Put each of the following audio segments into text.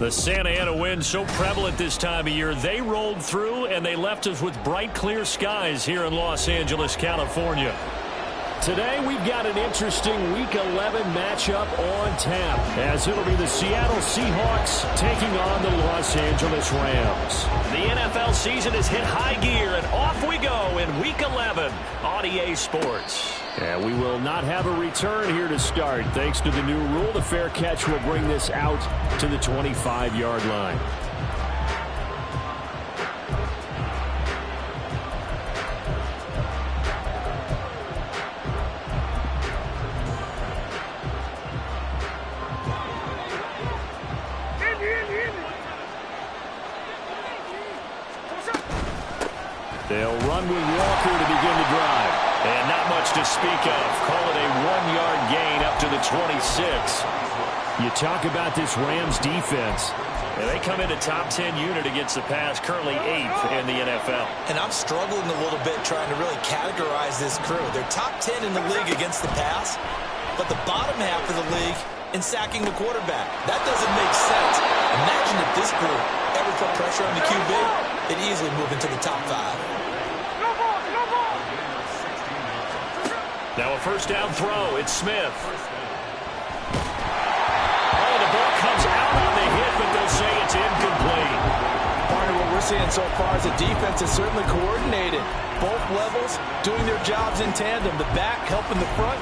The Santa Ana wind so prevalent this time of year. They rolled through, and they left us with bright, clear skies here in Los Angeles, California. Today, we've got an interesting Week 11 matchup on tap, as it'll be the Seattle Seahawks taking on the Los Angeles Rams. The NFL season has hit high gear, and off we go in Week 11 on EA Sports. And we will not have a return here to start. Thanks to the new rule, the fair catch will bring this out to the 25-yard line. They'll run with Walker to begin the drive. And not much to speak of. Call it a 1-yard gain up to the 26. You talk about this Rams defense. And they come into top 10 unit against the pass, currently 8th in the NFL. And I'm struggling a little bit trying to really categorize this crew. They're top 10 in the league against the pass, but the bottom half of the league in sacking the quarterback. That doesn't make sense. Imagine if this group ever put pressure on the QB, they'd easily move into the top 5. Now a first down throw. It's Smith. Oh, the ball comes out on the hit, but they'll say it's incomplete. Part of what we're seeing so far is the defense is certainly coordinated. Both levels doing their jobs in tandem. The back helping the front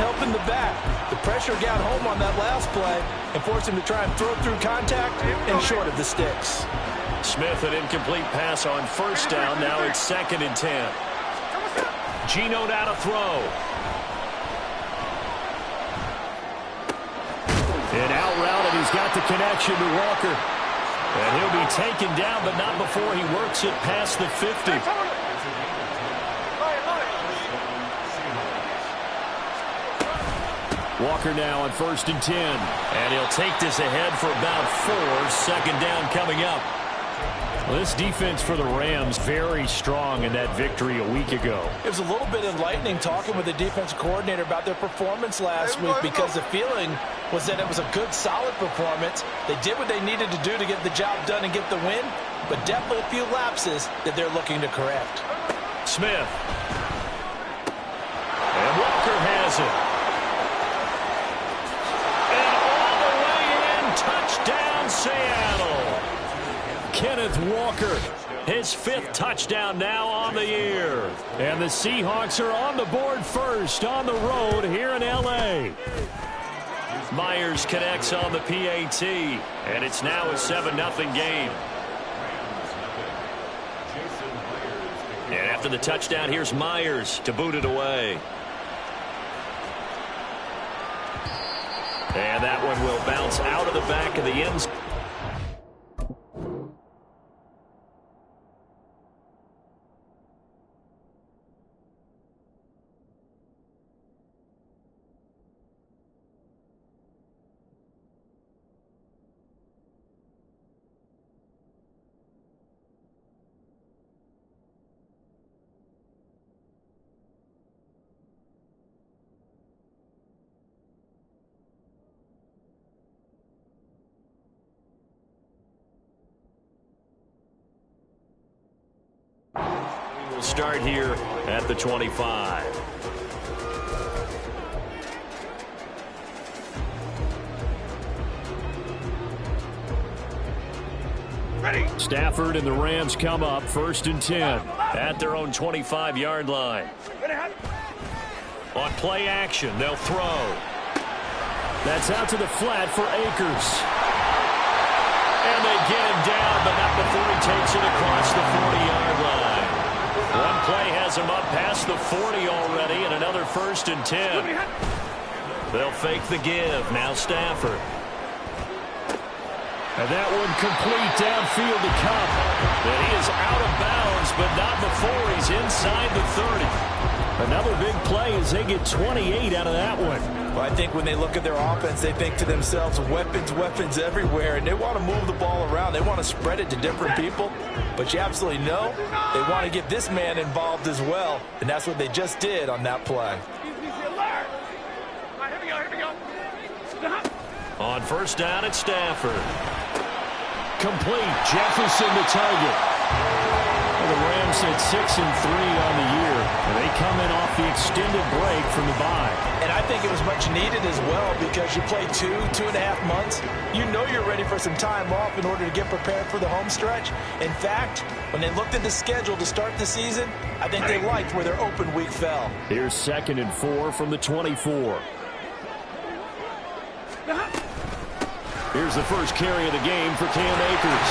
helping the back. The pressure got home on that last play and forced him to try and throw through contact and short of the sticks. Smith, an incomplete pass on first down. Now it's 2nd and 10. Geno now to throw. And out route, and he's got the connection to Walker. And he'll be taken down, but not before he works it past the 50. Walker now on 1st and 10. And he'll take this ahead for about 4. 2nd down coming up. Well, this defense for the Rams very strong in that victory a week ago. It was a little bit enlightening talking with the defensive coordinator about their performance last week, because the feeling was that it was a good, solid performance. They did what they needed to do to get the job done and get the win, but definitely a few lapses that they're looking to correct. Smith. And Walker has it. And all the way in, touchdown Seattle. Kenneth Walker, his 5th touchdown now on the year. And the Seahawks are on the board first on the road here in L.A. Myers connects on the PAT, and it's now a 7-0 game. And after the touchdown, here's Myers to boot it away. And that one will bounce out of the back of the end zone. We'll start here at the 25. Ready. Stafford and the Rams come up 1st and 10 at their own 25-yard line. On play action, they'll throw. That's out to the flat for Akers. And they get him down, but not before he takes it across the 40-yard line. One play has him up past the 40 already, and another 1st and 10. They'll fake the give. Now Stafford. And that one complete downfield to Cup. And he is out of bounds, but not before he's inside the 30. Another big play as they get 28 out of that one. Well, I think when they look at their offense, they think to themselves, weapons, weapons everywhere, and they want to move the ball around. They want to spread it to different people, but you absolutely know they want to get this man involved as well, and that's what they just did on that play. On 1st down, it's Stafford. complete. Jefferson the target. Well, the Rams at 6-3 on the year. And they come in off the extended break from the bye. And I think it was much needed as well because you play 2.5 months. You know you're ready for some time off in order to get prepared for the home stretch. In fact, when they looked at the schedule to start the season, I think they liked where their open week fell. Here's 2nd and 4 from the 24. Here's the first carry of the game for Cam Akers.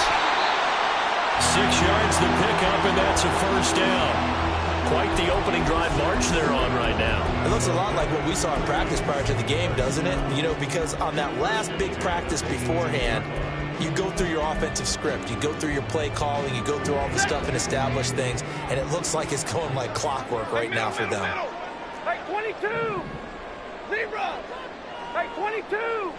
6 yards the pickup, and that's a first down. Quite the opening drive march they're on right now. It looks a lot like what we saw in practice prior to the game, doesn't it? You know, because on that last big practice beforehand, you go through your offensive script. You go through your play calling. You go through all the stuff and establish things. And it looks like it's going like clockwork right now for them. Hey, 22! 0! Hey, 22!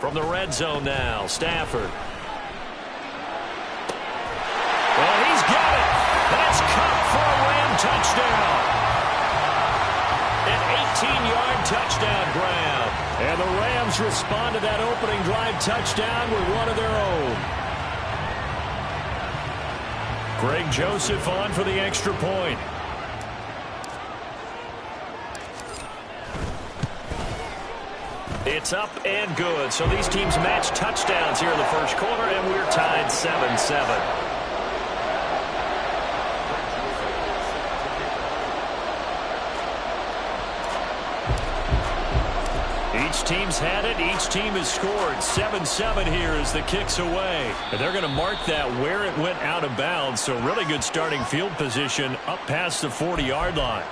From the red zone now, Stafford. Well, he's got it. That's caught for a Ram touchdown. An 18-yard touchdown grab. And the Rams respond to that opening drive touchdown with one of their own. Greg Joseph on for the extra point. It's up and good. So these teams match touchdowns here in the first quarter, and we're tied 7-7. Each team's had it. Each team has scored. 7-7 here as the kick's away. And they're going to mark that where it went out of bounds. So really good starting field position up past the 40-yard line.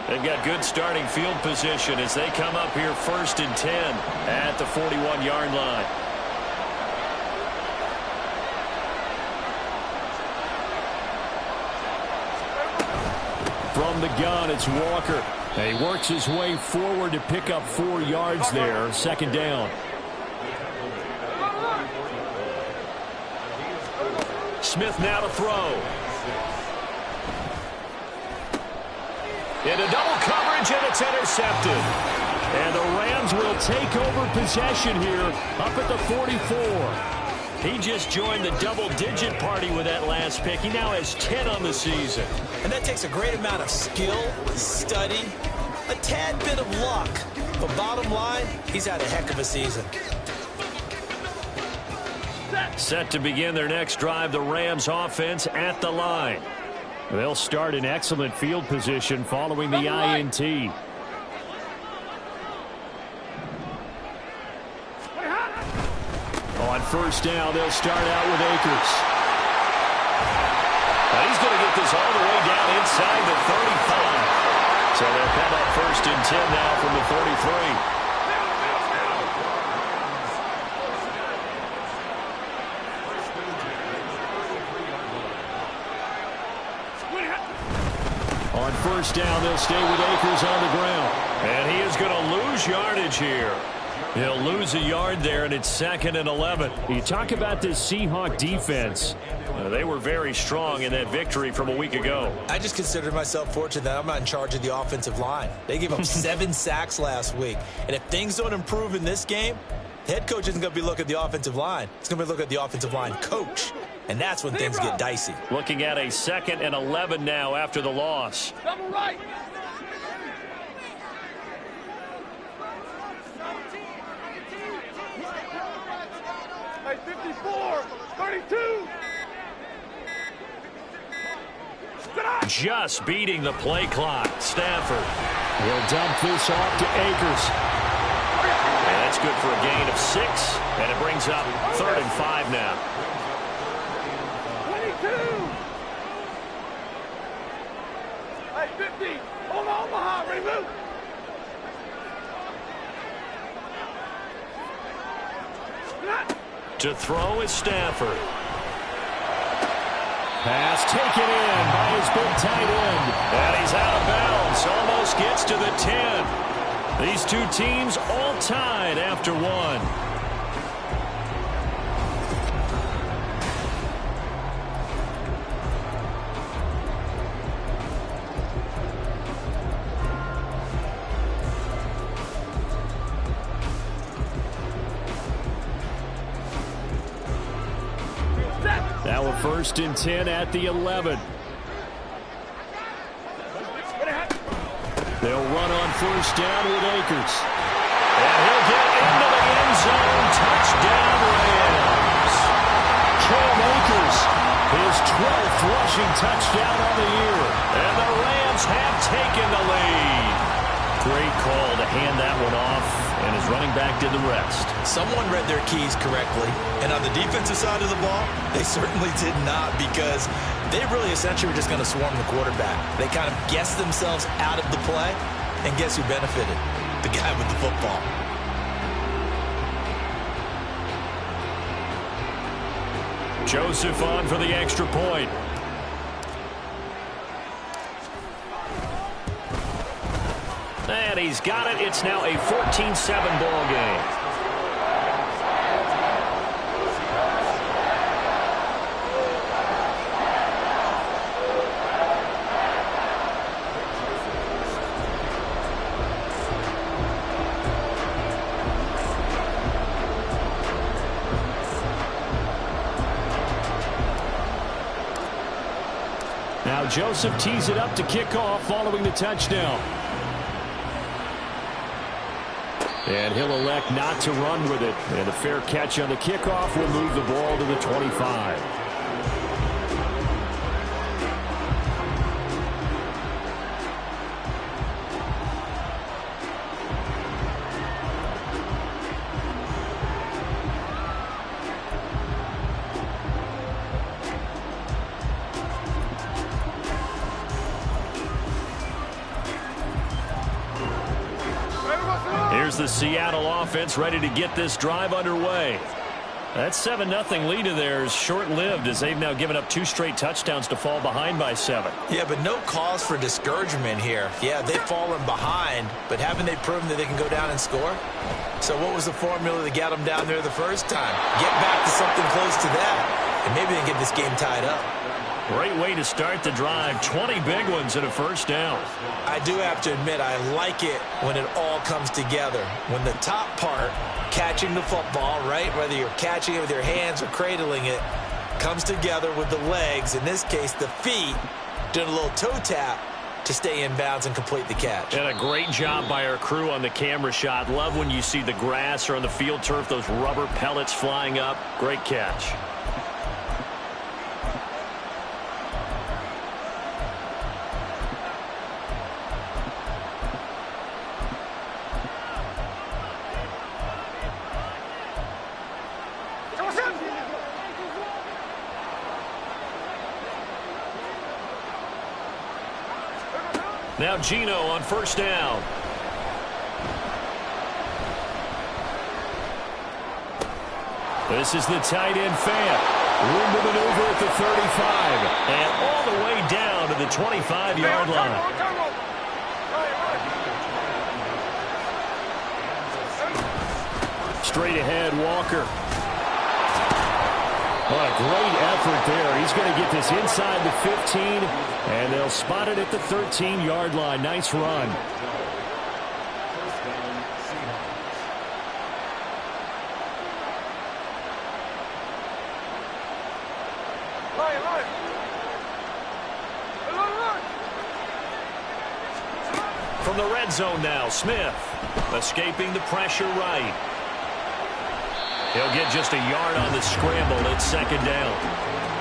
They've got good starting field position as they come up here 1st and 10 at the 41-yard line. From the gun, it's Walker. And he works his way forward to pick up 4 yards there. 2nd down. Smith now to throw. Into double coverage, and it's intercepted. And the Rams will take over possession here up at the 44. He just joined the double-digit party with that last pick. He now has 10 on the season. And that takes a great amount of skill, study, a tad bit of luck. But bottom line, he's had a heck of a season. Set to begin their next drive, the Rams offense at the line. They'll start in excellent field position following the INT. On 1st down, they'll start out with Akers. Now he's going to get this all the way down inside the 35. So they'll come up 1st and 10 now from the 43. On 1st down, they'll stay with Akers on the ground. And he is going to lose yardage here. He'll lose a yard there, and it's 2nd and 11. You talk about this Seahawk defense. They were very strong in that victory from a week ago. I just consider myself fortunate that I'm not in charge of the offensive line. They gave up 7 sacks last week. And if things don't improve in this game, the head coach isn't going to be looking at the offensive line. It's going to be looking at the offensive line coach. And that's when things get dicey. Looking at a 2nd and 11 now after the loss. Double right. Hey, 54, 32. Just beating the play clock. Stafford will dump this off to Akers. And that's good for a gain of 6. And it brings up 3rd and 5 now. 22. Hey, 50. Hold on, Omaha. Ready, move. To throw is Stafford. Pass taken in by his big tight end. And he's out of bounds. Almost gets to the 10. These two teams all tied after 1. 1st and 10 at the 11. They'll run on 1st down with Akers. And he'll get into the end zone. Touchdown, Rams. Cam Akers, his 12th rushing touchdown on the year. And the Rams have taken the lead. Great call to hand that one off, and his running back did the rest. Someone read their keys correctly, and on the defensive side of the ball, they certainly did not, because they really essentially were just going to swarm the quarterback. They kind of guessed themselves out of the play, and guess who benefited? The guy with the football. Joseph on for the extra point. And he's got it. It's now a 14-7 ball game. Now Joseph tees it up to kick off following the touchdown. And he'll elect not to run with it. And a fair catch on the kickoff will move the ball to the 25. Here's the Seattle offense ready to get this drive underway. That 7-0 lead of theirs short-lived, as they've now given up 2 straight touchdowns to fall behind by 7. Yeah, but no cause for discouragement here. Yeah, they've fallen behind, but haven't they proven that they can go down and score? So what was the formula that got them down there the first time? Get back to something close to that, and maybe they get this game tied up. Great way to start the drive. 20 big ones and a 1st down. I do have to admit, I like it when it all comes together. When the top part, catching the football, right, whether you're catching it with your hands or cradling it, comes together with the legs, in this case the feet, doing a little toe tap to stay in bounds and complete the catch. And a great job by our crew on the camera shot. Love when you see the grass or on the field turf, those rubber pellets flying up. Great catch. Now Gino on 1st down. This is the tight end Fant. Room to maneuver at the 35. And all the way down to the 25-yard line. Straight ahead, Walker. What a great effort there. He's going to get this inside the 15, and they'll spot it at the 13-yard line. Nice run. From the red zone now, Smith escaping the pressure right. He'll get just a yard on the scramble at 2nd down.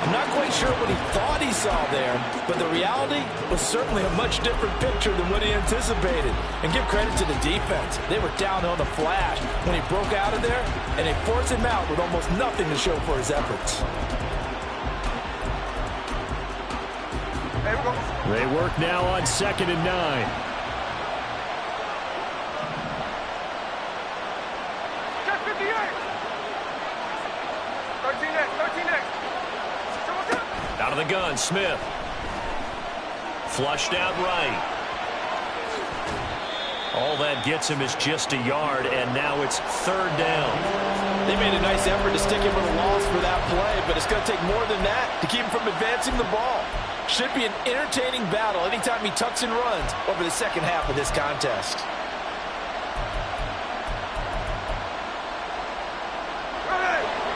I'm not quite sure what he thought he saw there, but the reality was certainly a much different picture than what he anticipated. And give credit to the defense. They were down on the flash when he broke out of there, and they forced him out with almost nothing to show for his efforts. They work now on 2nd and 9. Out of the gun, Smith. Flushed out right. All that gets him is just a yard, and now it's 3rd down. They made a nice effort to stick him with a loss for that play, but it's going to take more than that to keep him from advancing the ball. Should be an entertaining battle anytime he tucks and runs over the second half of this contest.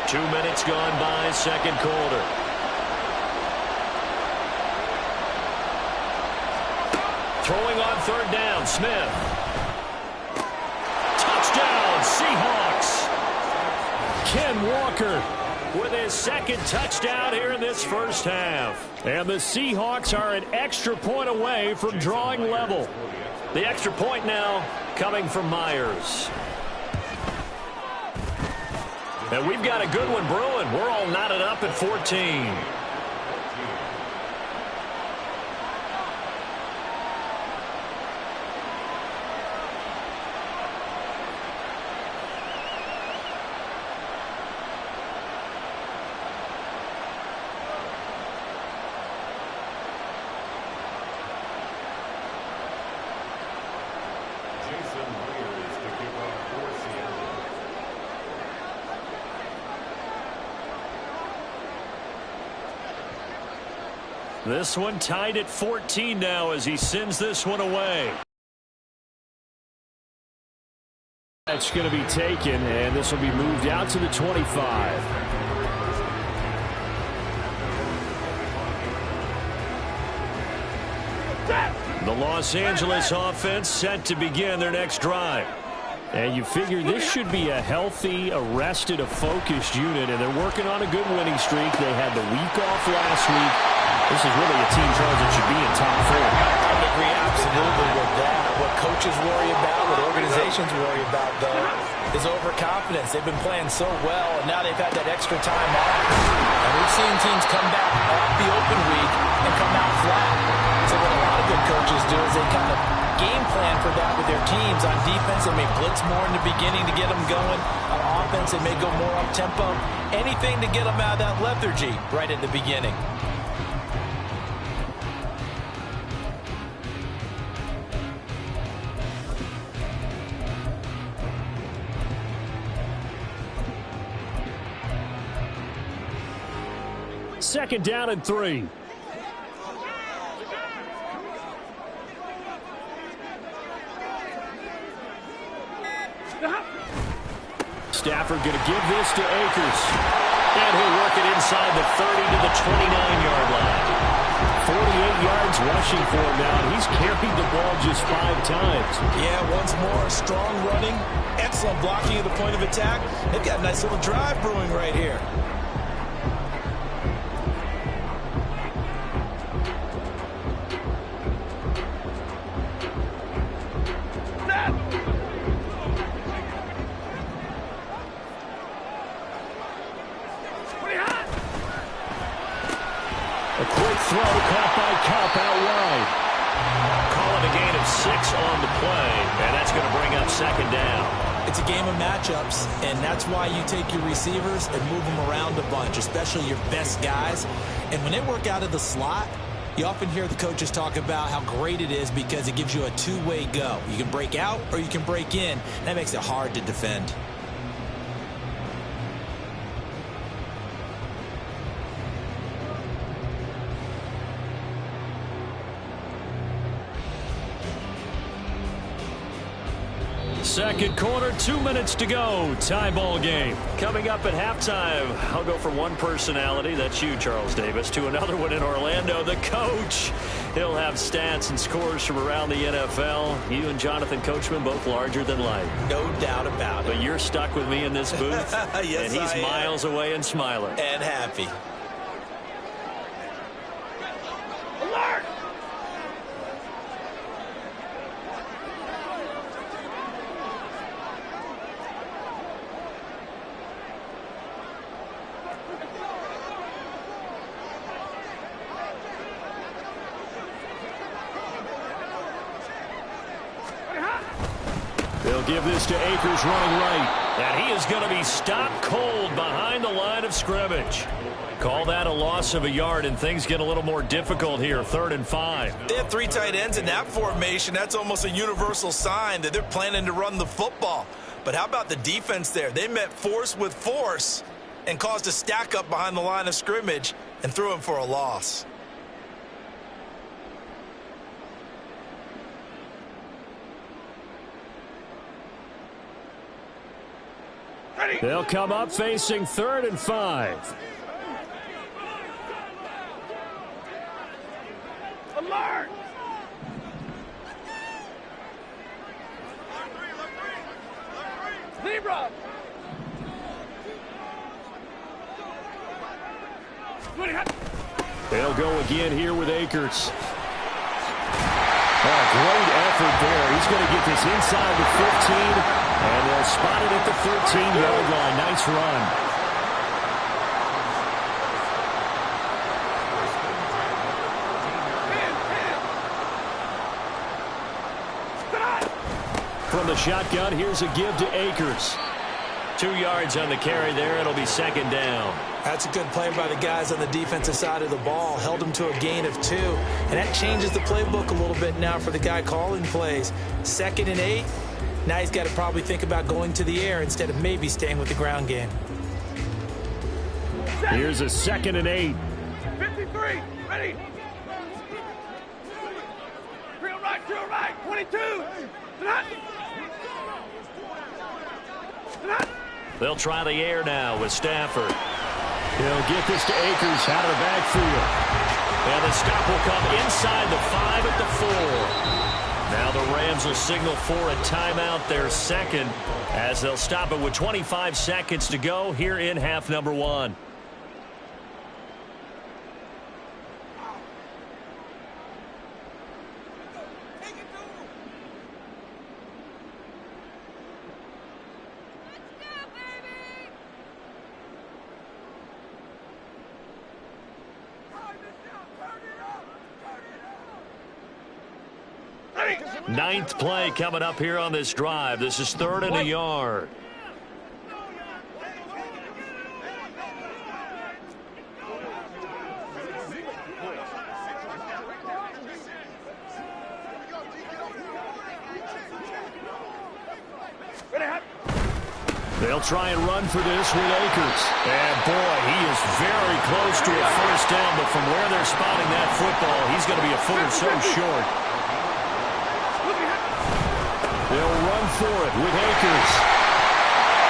Two minutes gone by, 2nd quarter. Throwing on third down, Smith. Touchdown, Seahawks. Ken Walker with his second touchdown here in this first half. And the Seahawks are an extra point away from drawing level. The extra point now coming from Myers. And we've got a good one brewing. We're all knotted up at 14. This one tied at 14 now as he sends this one away. That's going to be taken, and this will be moved out to the 25. The Los Angeles offense set to begin their next drive. And you figure this should be a healthy, arrested, a focused unit, and they're working on a good winning streak. They had the week off last week. This is really a team, Charles, that should be in top 4. I would agree absolutely with that. What coaches worry about, what organizations worry about, though, is overconfidence. They've been playing so well, and now they've had that extra time off. And we've seen teams come back off the open week and come out flat. So what a lot of good coaches do is they kind of game plan for that with their teams. On defense, they may blitz more in the beginning to get them going. On offense, they may go more up-tempo. Anything to get them out of that lethargy right at the beginning. Second down and 3. Stafford going to give this to Akers. And he'll work it inside the 30 to the 29-yard line. 48 yards rushing for him now, and he's carried the ball just 5 times. Yeah, once more, strong running, excellent blocking at the point of attack. They've got a nice little drive brewing right here. Throw caught by Cup out wide. Calling a gain of 6 on the play, and that's going to bring up second down. It's a game of matchups, and that's why you take your receivers and move them around a bunch, especially your best guys. And when they work out of the slot, you often hear the coaches talk about how great it is because it gives you a two-way go. You can break out or you can break in. That makes it hard to defend. Second quarter, 2 minutes to go. Tie ball game. Coming up at halftime, I'll go from one personality, that's you, Charles Davis, to another one in Orlando, the coach. He'll have stats and scores from around the NFL. You and Jonathan Coachman, both larger than life. No doubt about it. But you're stuck with me in this booth. Yes, and he's miles away and smiling. And happy. Alert! They'll give this to Akers running right. And he is going to be stopped cold behind the line of scrimmage. Call that a loss of a yard, and things get a little more difficult here. 3rd and 5. They have 3 tight ends in that formation. That's almost a universal sign that they're planning to run the football. But how about the defense there? They met force with force and caused a stack up behind the line of scrimmage and threw him for a loss. They'll come up facing 3rd and 5. Alert! Libra. They'll go again here with Akers. Oh, great effort there. He's going to get this inside the 15, and they'll spot it at the 13-yard line. Nice run. From the shotgun, here's a give to Akers. 2 yards on the carry there. It'll be second down. That's a good play by the guys on the defensive side of the ball. Held them to a gain of 2. And that changes the playbook a little bit now for the guy calling plays. 2nd and 8. Now he's got to probably think about going to the air instead of maybe staying with the ground game. Here's a 2nd and 8. 53. Ready. Drill right. 22. They'll try the air now with Stafford. He'll get this to Akers out of the backfield. And the stop will come inside the 5 at the 4. Now the Rams will signal for a timeout, their second, as they'll stop it with 25 seconds to go here in half number 1. Ninth play coming up here on this drive. This is 3rd and a yard. They'll try and run for this with Akers. And boy, he is very close to a first down, but from where they're spotting that football, he's going to be a foot or so short. They'll run for it with Akers.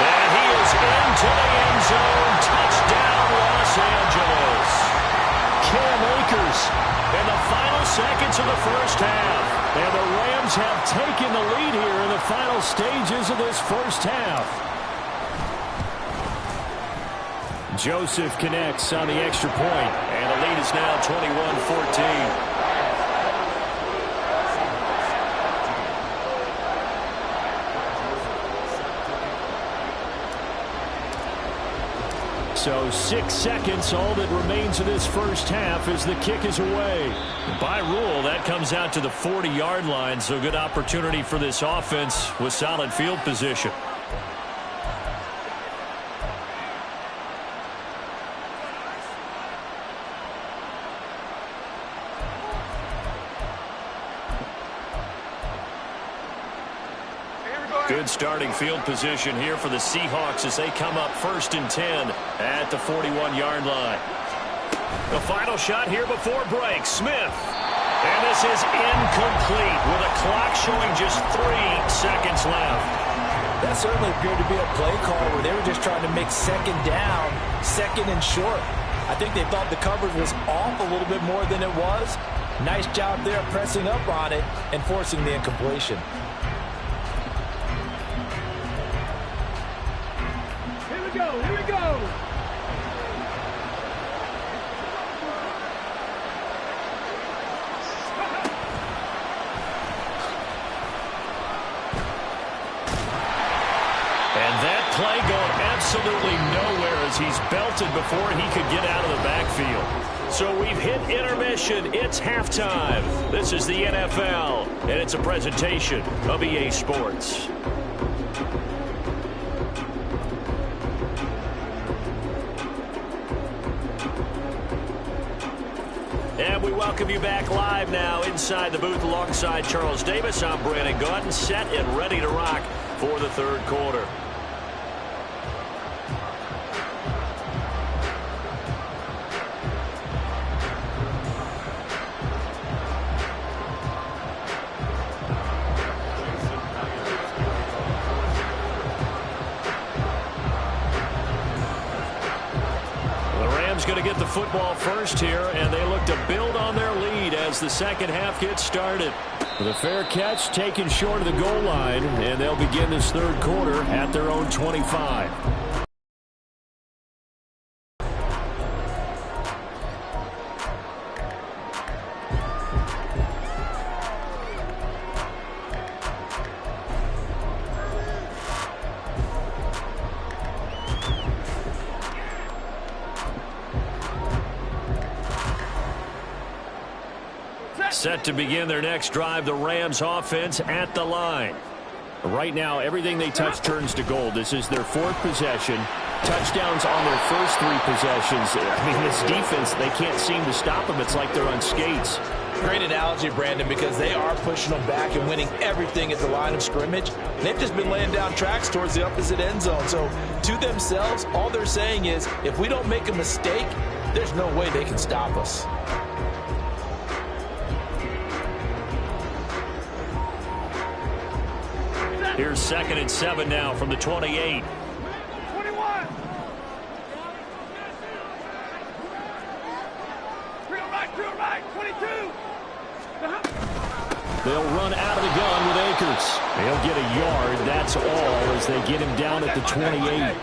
And he is into the end zone. Touchdown, Los Angeles. Cam Akers in the final seconds of the first half. And the Rams have taken the lead here in the final stages of this first half. Joseph connects on the extra point, and the lead is now 21-14. So 6 seconds, all that remains of this first half as the kick is away. By rule, that comes out to the 40-yard line, so good opportunity for this offense with solid field position. Good starting field position here for the Seahawks as they come up 1st and 10 at the 41-yard line. The final shot here before break. Smith. And this is incomplete with a clock showing just 3 seconds left. That certainly appeared to be a play call where they were just trying to make second down, 2nd and short. I think they thought the coverage was off a little bit more than it was. Nice job there pressing up on it and forcing the incompletion. Here we go. And that play going absolutely nowhere as he's belted before he could get out of the backfield. So we've hit intermission. It's halftime. This is the NFL, and it's a presentation of EA Sports. And we welcome you back live now inside the booth alongside Charles Davis. I'm Brandon Gaudin, set and ready to rock for the third quarter. Going to get the football first here, and they look to build on their lead as the second half gets started. With a fair catch taken short of the goal line, and they'll begin this third quarter at their own 25. Set to begin their next drive, the Rams offense at the line. Right now, everything they touch turns to gold. This is their fourth possession. Touchdowns on their first three possessions. I mean, this defense, they can't seem to stop them. It's like they're on skates. Great analogy, Brandon, because they are pushing them back and winning everything at the line of scrimmage. They've just been laying down tracks towards the opposite end zone. So, to themselves, all they're saying is, if we don't make a mistake, there's no way they can stop us. Here's 2nd and 7 now from the 28. 21. Drill right, 22. They'll run out of the gun with Akers. They'll get a yard, that's all, as they get him down at the 28.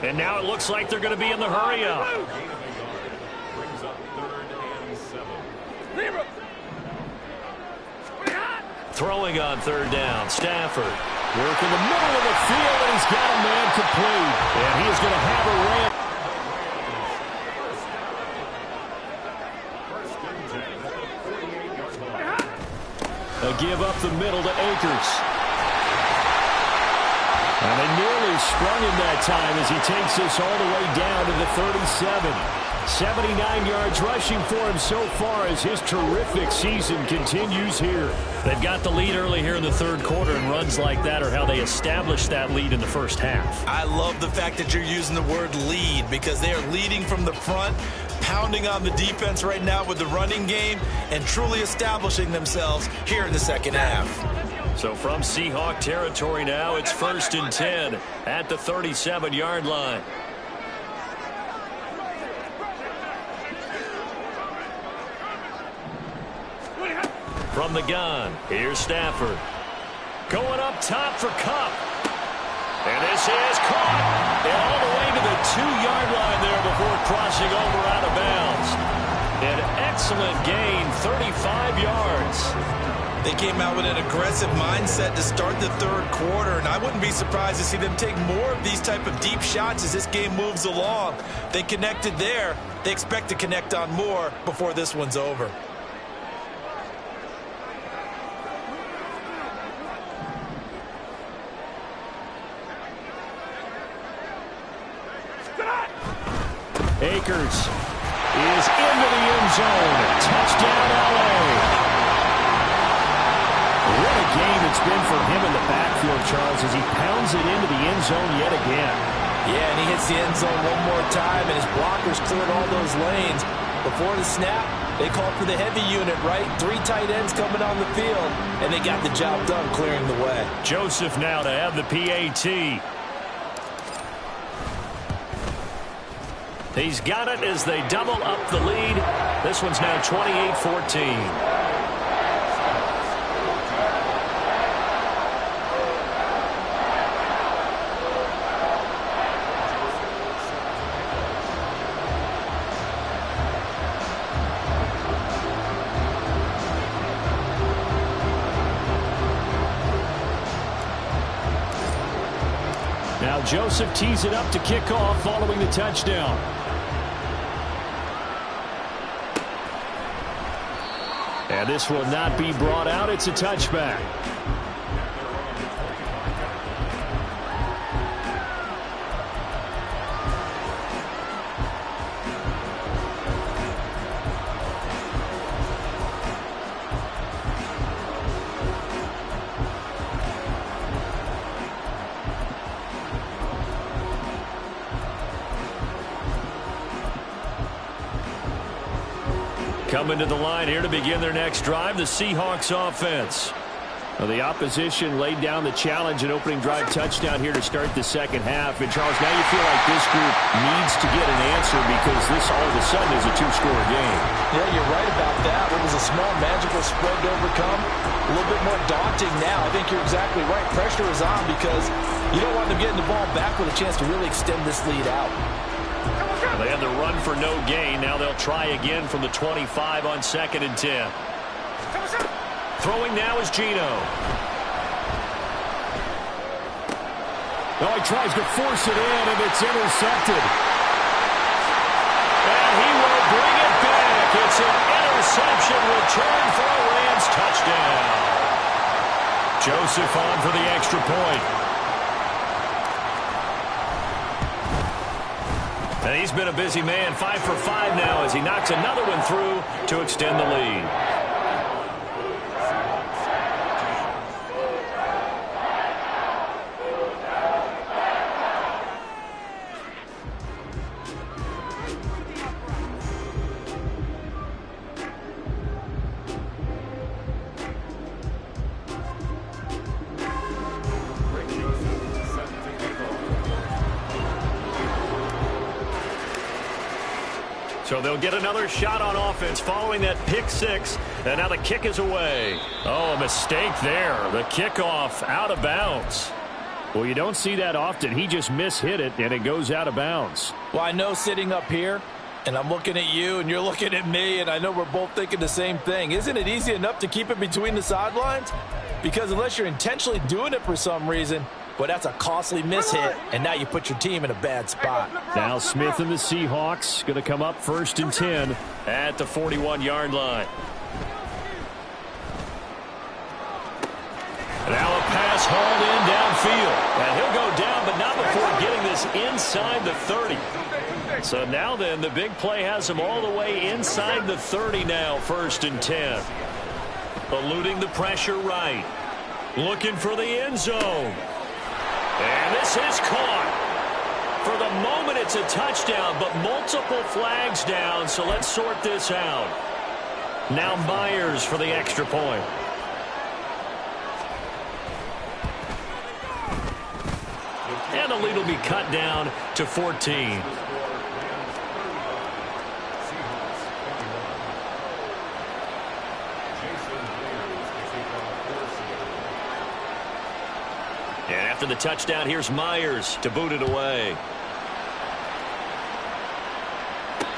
And now it looks like they're going to be in the hurry-up. Brings up 3rd and 7. Throwing on 3rd down, Stafford. Work in the middle of the field, and he's got a man complete. And he is going to have a ramp. A give up the middle to Akers. And they nearly sprung him that time as he takes this all the way down to the 37. 79 yards rushing for him so far as his terrific season continues here. They've got the lead early here in the third quarter, and runs like that are how they established that lead in the first half. I love the fact that you're using the word lead, because they are leading from the front, pounding on the defense right now with the running game, and truly establishing themselves here in the second half. So from Seahawk territory now, it's 1st and 10 at the 37-yard line. From the gun, here's Stafford. Going up top for Kupp. And this is caught. And all the way to the 2-yard line there before crossing over out of bounds. An excellent gain, 35 yards. They came out with an aggressive mindset to start the third quarter, and I wouldn't be surprised to see them take more of these type of deep shots as this game moves along. They connected there. They expect to connect on more before this one's over. Akers is into the end zone. Touchdown, L.A. What a game it's been for him in the backfield, Charles, as he pounds it into the end zone yet again. Yeah, and he hits the end zone one more time, and his blockers cleared all those lanes. Before the snap, they called for the heavy unit, right? 3 tight ends coming on the field, and they got the job done clearing the way. Joseph now to have the PAT. He's got it as they double up the lead. This one's now 28-14. Now Joseph tees it up to kick off following the touchdown. And this will not be brought out. It's a touchback. Coming to the line here to begin their next drive, the Seahawks offense. Well, the opposition laid down the challenge and opening drive touchdown here to start the second half. And, Charles, now you feel like this group needs to get an answer because this all of a sudden is a two-score game. Yeah, you're right about that. It was a small magical spread to overcome. A little bit more daunting now. I think you're exactly right. Pressure is on because you don't want them getting the ball back with a chance to really extend this lead out. Well, they had the run for no gain. Now they'll try again from the 25 on 2nd and 10. Throwing now is Gino. Oh, he tries to force it in, and it's intercepted. And he will bring it back. It's an interception return for a Rams touchdown. Joseph on for the extra point. And he's been a busy man, 5 for 5 now as he knocks another one through to extend the lead. So they'll get another shot on offense following that pick six. And now the kick is away. Oh, a mistake there. The kickoff out of bounds. Well, you don't see that often. He just mishit it, and it goes out of bounds. Well, I know sitting up here, and I'm looking at you, and you're looking at me, and I know we're both thinking the same thing. Isn't it easy enough to keep it between the sidelines? Because unless you're intentionally doing it for some reason, well, that's a costly mishit, and now you put your team in a bad spot. Now Smith and the Seahawks going to come up 1st and 10 at the 41-yard line. Now a pass hauled in downfield. And he'll go down, but not before getting this inside the 30. So now then, the big play has him all the way inside the 30 now, 1st and 10. Eluding the pressure right. Looking for the end zone. And this is caught. For the moment, it's a touchdown, but multiple flags down, so let's sort this out. Now Myers for the extra point. And the lead will be cut down to 14. And after the touchdown, here's Myers to boot it away.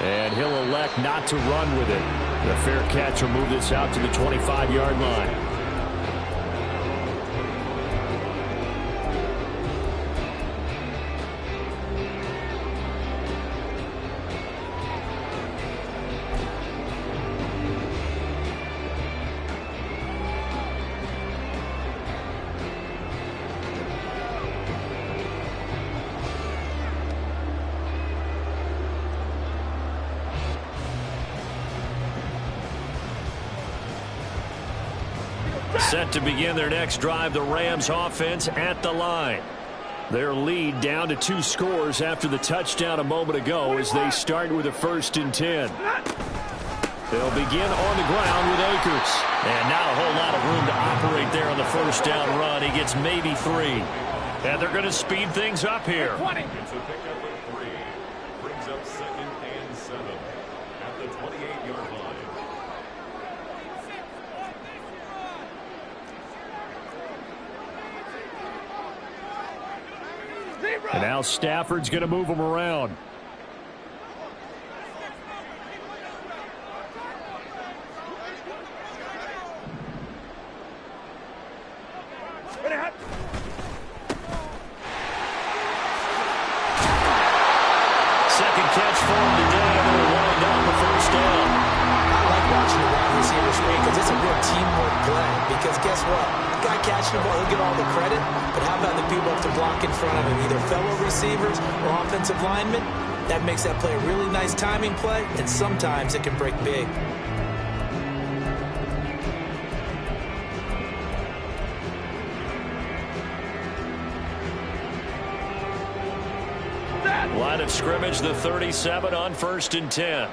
And he'll elect not to run with it. The fair catch will move this out to the 25-yard line. Set to begin their next drive, the Rams offense at the line. Their lead down to 2 scores after the touchdown a moment ago as they start with a 1st and 10. They'll begin on the ground with Akers. And not a whole lot of room to operate there on the 1st down run. He gets maybe 3. And they're going to speed things up here. Gets a pickup of 3. Brings up 2nd and 7 at the 28-yard line. And now Stafford's going to move him around. Second catch for him today, and they'll wind up the 1st down. I like watching the wide receiver screen because it's a real teamwork play. Because guess what? The guy catching the ball, he'll get all the credit. But how about the people have to block in front of him, either fellow receivers or offensive linemen? That makes that play a really nice timing play, and sometimes it can break big. Line of scrimmage, the 37 on 1st and 10.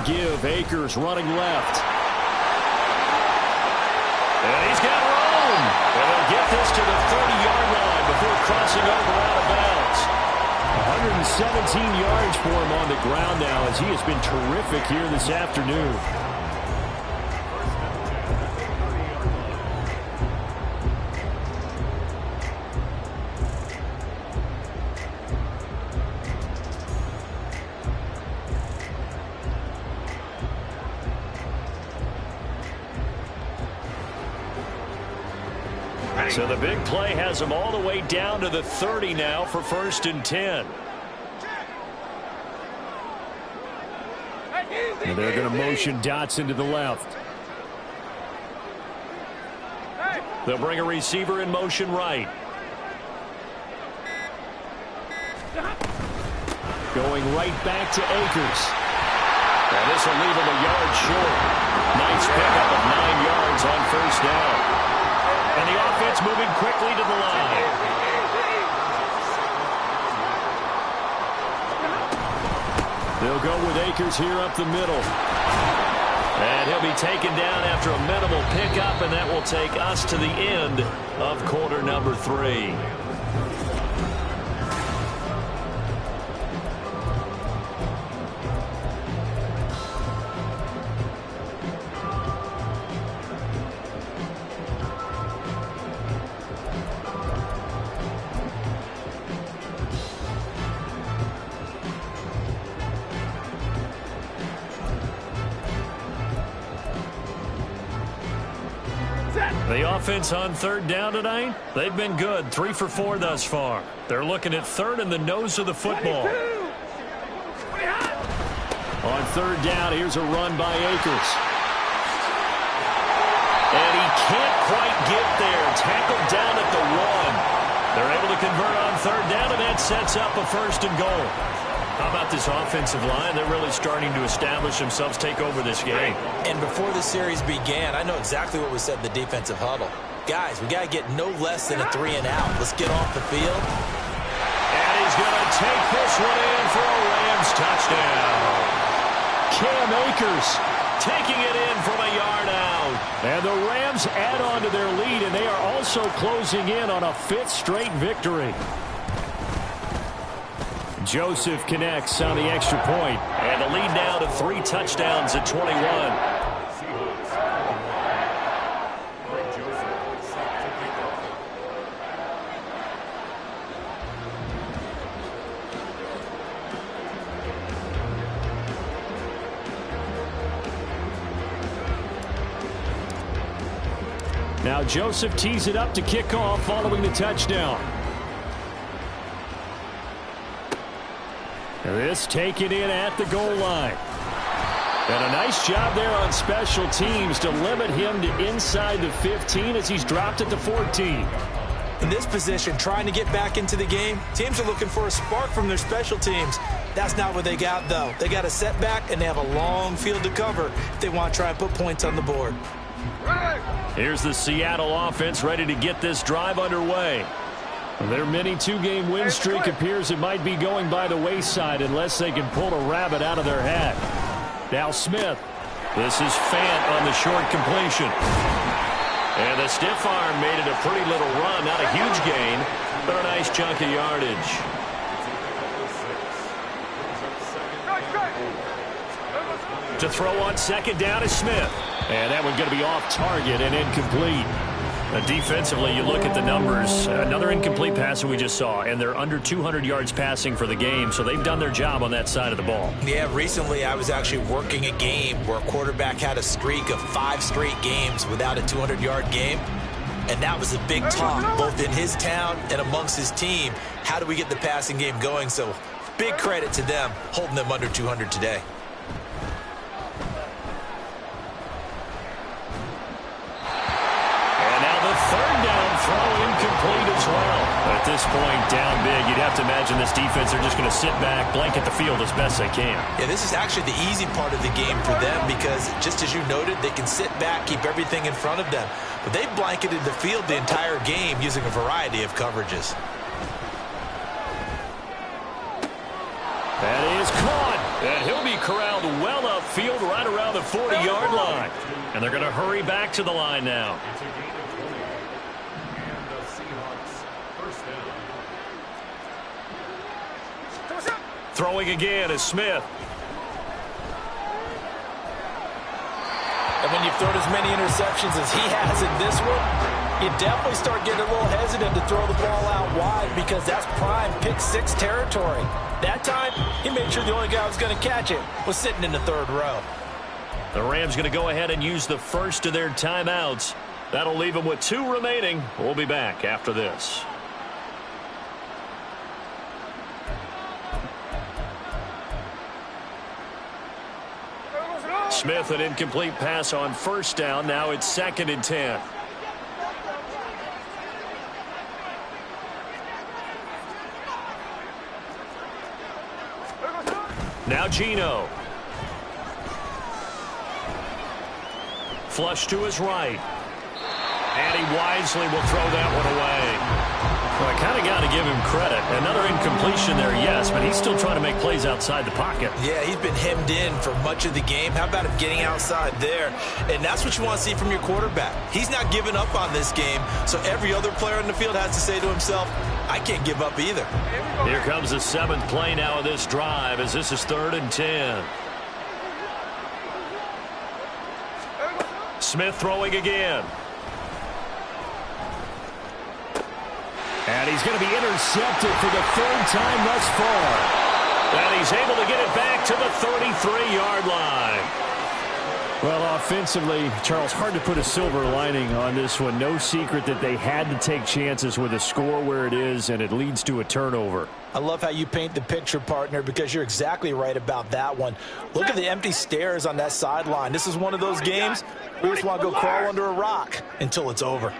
give. Akers running left. And he's got room. And they'll get this to the 30-yard line before crossing over out of bounds. 117 yards for him on the ground now as he has been terrific here this afternoon. So the big play has them all the way down to the 30 now for 1st and 10. And they're going to motion Dotson to the left. They'll bring a receiver in motion right. Going right back to Akers. And this will leave him a yard short. Nice pickup of 9 yards on 1st down. And the offense moving quickly to the line. They'll go with Akers here up the middle. And he'll be taken down after a minimal pickup, and that will take us to the end of quarter number 3. The offense on 3rd down tonight, they've been good. 3 for 4 thus far. They're looking at 3rd and the nose of the football. On 3rd down, here's a run by Akers. And he can't quite get there. Tackled down at the 1. They're able to convert on 3rd down, and that sets up a 1st and goal. How about this offensive line? They're really starting to establish themselves, take over this game. And before the series began, I know exactly what was said in the defensive huddle. Guys, we got to get no less than a 3 and out. Let's get off the field. And he's going to take this one in for a Rams touchdown. Cam Akers taking it in from a yard out. And the Rams add on to their lead, and they are also closing in on a 5th straight victory. Joseph connects on the extra point. And the lead now to 3 touchdowns at 21. Now Joseph tees it up to kick off following the touchdown. This taken in at the goal line. And a nice job there on special teams to limit him to inside the 15 as he's dropped at the 14. In this position, trying to get back into the game, teams are looking for a spark from their special teams. That's not what they got, though. They got a setback, and they have a long field to cover if they want to try and put points on the board. Here's the Seattle offense ready to get this drive underway. Their mini 2-game win streak appears it might be going by the wayside unless they can pull a rabbit out of their hat. Now Smith. This is Fant on the short completion. And the stiff arm made it a pretty little run. Not a huge gain, but a nice chunk of yardage. To throw on 2nd down is Smith. And that one going to be off target and incomplete. Defensively, you look at the numbers. Another incomplete pass that we just saw, and they're under 200 yards passing for the game, so they've done their job on that side of the ball. Yeah, recently I was actually working a game where a quarterback had a streak of 5 straight games without a 200-yard game, and that was a big talk, both in his town and amongst his team. How do we get the passing game going? So big credit to them, holding them under 200 today. Incomplete as well. At this point, down big, you'd have to imagine this defense are just going to sit back, blanket the field as best they can. Yeah, this is actually the easy part of the game for them because, just as you noted, they can sit back, keep everything in front of them. But they've blanketed the field the entire game using a variety of coverages. That is caught. And he'll be corralled well upfield right around the 40-yard line. And they're going to hurry back to the line now. Throwing again is Smith. And when you've thrown as many interceptions as he has in this one, you definitely start getting a little hesitant to throw the ball out wide because that's prime pick six territory. That time, he made sure the only guy who was going to catch it was sitting in the third row. The Rams going to go ahead and use the first of their timeouts. That'll leave them with 2 remaining. We'll be back after this. Smith, an incomplete pass on first down. Now it's 2nd and 10. Now Geno. Flush to his right. And he wisely will throw that one away. Well, I kind of got to give him credit. Another incompletion there, yes, but he's still trying to make plays outside the pocket. Yeah, he's been hemmed in for much of the game. How about him getting outside there? And that's what you want to see from your quarterback. He's not giving up on this game, so every other player in the field has to say to himself, I can't give up either. Here comes the 7th play now of this drive as this is 3rd and 10. Smith throwing again. And he's going to be intercepted for the 3rd time thus far. And he's able to get it back to the 33-yard line. Well, offensively, Charles, hard to put a silver lining on this one. No secret that they had to take chances with a score where it is, and it leads to a turnover. I love how you paint the picture, partner, because you're exactly right about that one. Look at the empty stares on that sideline. This is one of those games we just want to go crawl under a rock until it's over.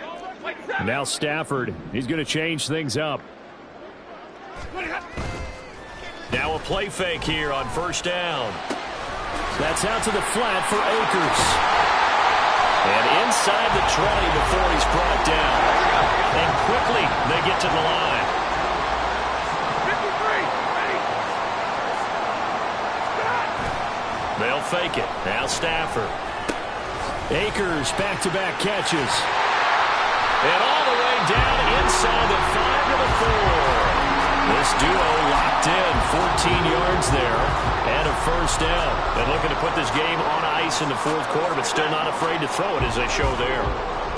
Now Stafford, he's going to change things up. Now a play fake here on first down. That's out to the flat for Akers. And inside the 20 before he's brought down. And quickly they get to the line. 53, ready. They'll fake it. Now Stafford. Akers back-to-back catches. And all the way down inside the 5 to the 4. This duo locked in, 14 yards there, and a first down. And looking to put this game on ice in the 4th quarter, but still not afraid to throw it as they show there.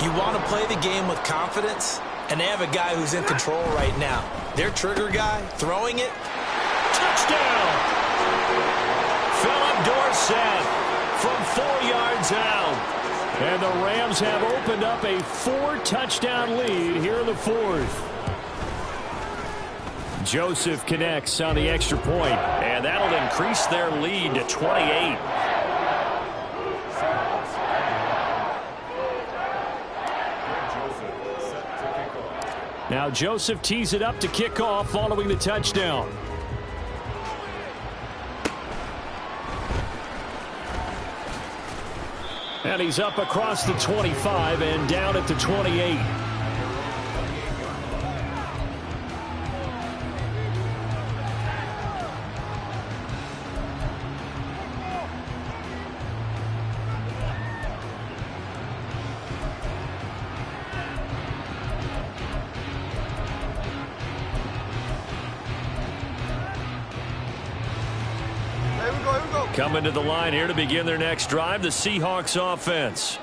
You want to play the game with confidence, and they have a guy who's in control right now. Their trigger guy, throwing it. Touchdown! Philip Dorsett from 4 yards out. And the Rams have opened up a 4-touchdown lead here in the 4th. Joseph connects on the extra point, and that'll increase their lead to 28. Now Joseph tees it up to kick off following the touchdown. And he's up across the 25 and down at the 28. Coming to the line here to begin their next drive, the Seahawks offense.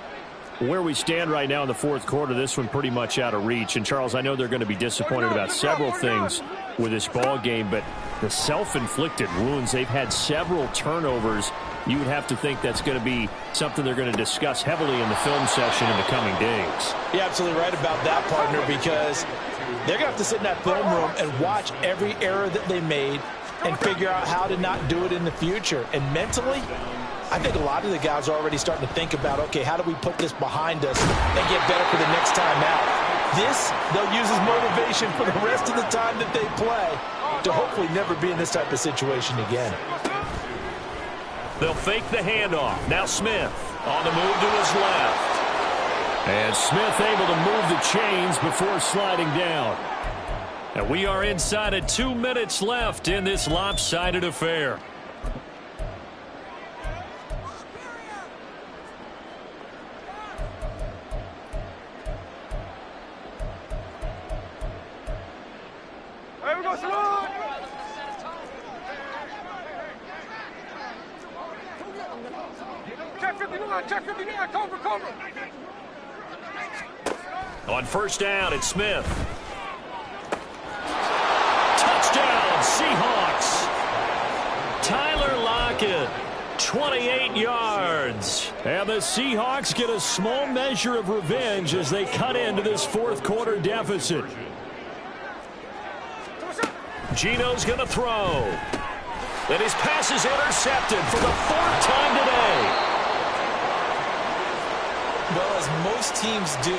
Where we stand right now in the 4th quarter, this one pretty much out of reach. And, Charles, I know they're going to be disappointed about several things with this ball game, but the self-inflicted wounds, they've had several turnovers. You would have to think that's going to be something they're going to discuss heavily in the film session in the coming days. You're absolutely right about that, partner, because they're going to have to sit in that film room and watch every error that they made and figure out how to not do it in the future. And mentally, I think a lot of the guys are already starting to think about, okay, how do we put this behind us and get better for the next time out? This, they'll use as motivation for the rest of the time that they play to hopefully never be in this type of situation again. They'll fake the handoff. Now Smith on the move to his left. And Smith able to move the chains before sliding down. And we are inside of 2 minutes left in this lopsided affair. Here we go, Simone. Check 59, check 59, cover. On first down, it's Smith. Touchdown, Seahawks. Tyler Lockett, 28 yards. And the Seahawks get a small measure of revenge as they cut into this fourth quarter deficit. Gino's going to throw. And his pass is intercepted for the fourth time today. Well, as most teams do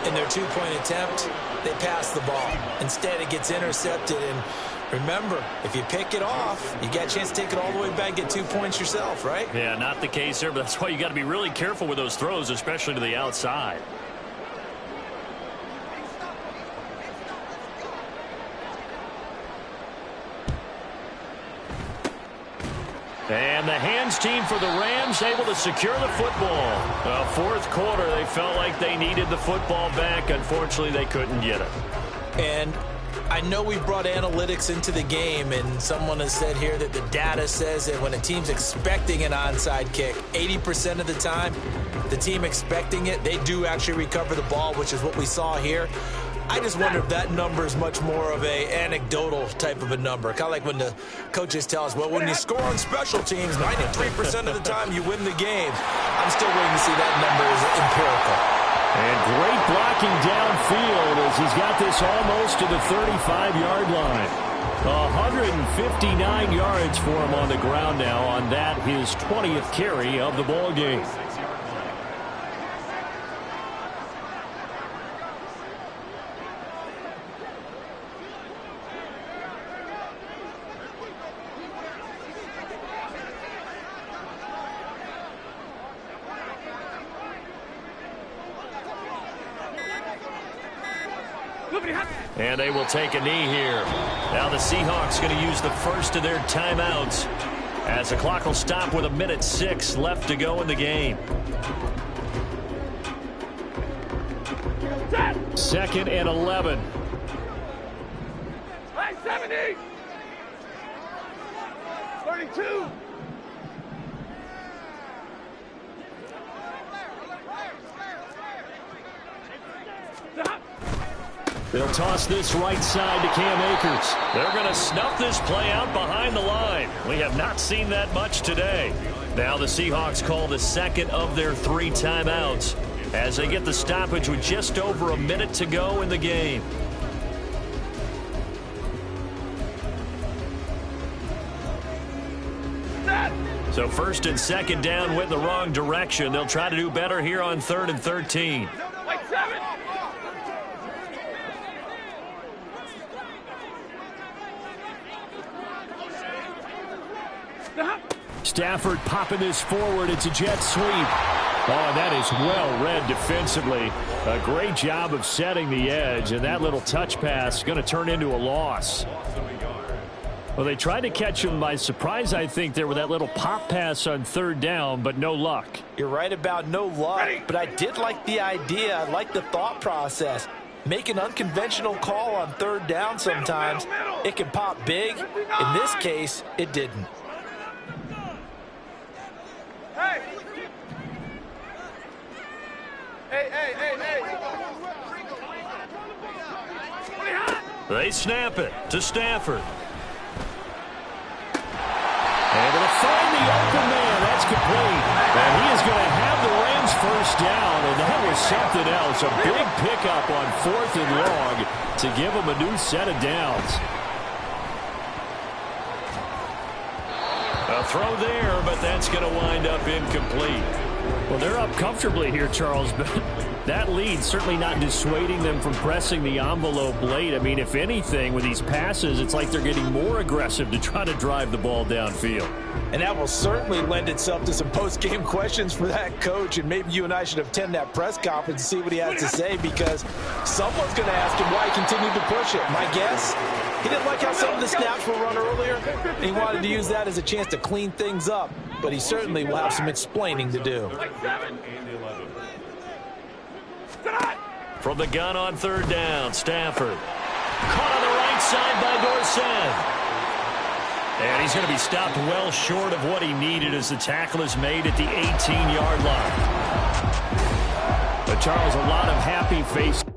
in their two-point attempt, they pass the ball. Instead, it gets intercepted. And remember, if you pick it off, you got a chance to take it all the way back and get 2 points yourself, right? Yeah, not the case there, but that's why you got to be really careful with those throws, especially to the outside. And the hands team for the Rams able to secure the football. Fourth quarter, they felt like they needed the football back. Unfortunately, they couldn't get it. And I know we brought analytics into the game, and someone has said here that the data says that when a team's expecting an onside kick, 80% of the time, the team expecting it, they do actually recover the ball, which is what we saw here. I just wonder if that number is much more of a anecdotal type of a number. Kind of like when the coaches tell us, well, when you score on special teams, 93% of the time you win the game. I'm still waiting to see that number is empirical. And great blocking downfield as he's got this almost to the 35-yard line. 159 yards for him on the ground now on that, his 20th carry of the ball game. And they will take a knee here. Now the Seahawks going to use the first of their timeouts as the clock will stop with 1:06 left to go in the game. Second and 11. Hey, 70. 32. They'll toss this right side to Cam Akers. They're going to snuff this play out behind the line. We have not seen that much today. Now the Seahawks call the second of their 3 timeouts as they get the stoppage with just over a minute to go in the game. So first and second down went the wrong direction. They'll try to do better here on 3rd and 13. Stafford popping this forward. It's a jet sweep. Oh, that is well read defensively. A great job of setting the edge, and that little touch pass is going to turn into a loss. Well, they tried to catch him by surprise, I think, there with that little pop pass on 3rd down, but no luck. You're right about no luck, but I did like the idea. I like the thought process. Make an unconventional call on 3rd down sometimes. It can pop big. In this case, it didn't. They snap it to Stafford. Able to find the open man. That's complete. And he is going to have the Rams first down. And that was something else. A big pickup on 4th and long to give them a new set of downs. A throw there, but that's going to wind up incomplete. Well, they're up comfortably here, Charles, but that lead certainly not dissuading them from pressing the envelope late. I mean, if anything, with these passes, it's like they're getting more aggressive to try to drive the ball downfield. And that will certainly lend itself to some post-game questions for that coach, and maybe you and I should attend that press conference and see what he has to say, because someone's going to ask him why he continued to push it. My guess, he didn't like how some of the snaps were run earlier, and he wanted to use that as a chance to clean things up, but he certainly will have some explaining to do. From the gun on 3rd down, Stafford. Caught on the right side by Dorsett. And he's going to be stopped well short of what he needed as the tackle is made at the 18-yard line. But, Charles, a lot of happy faces.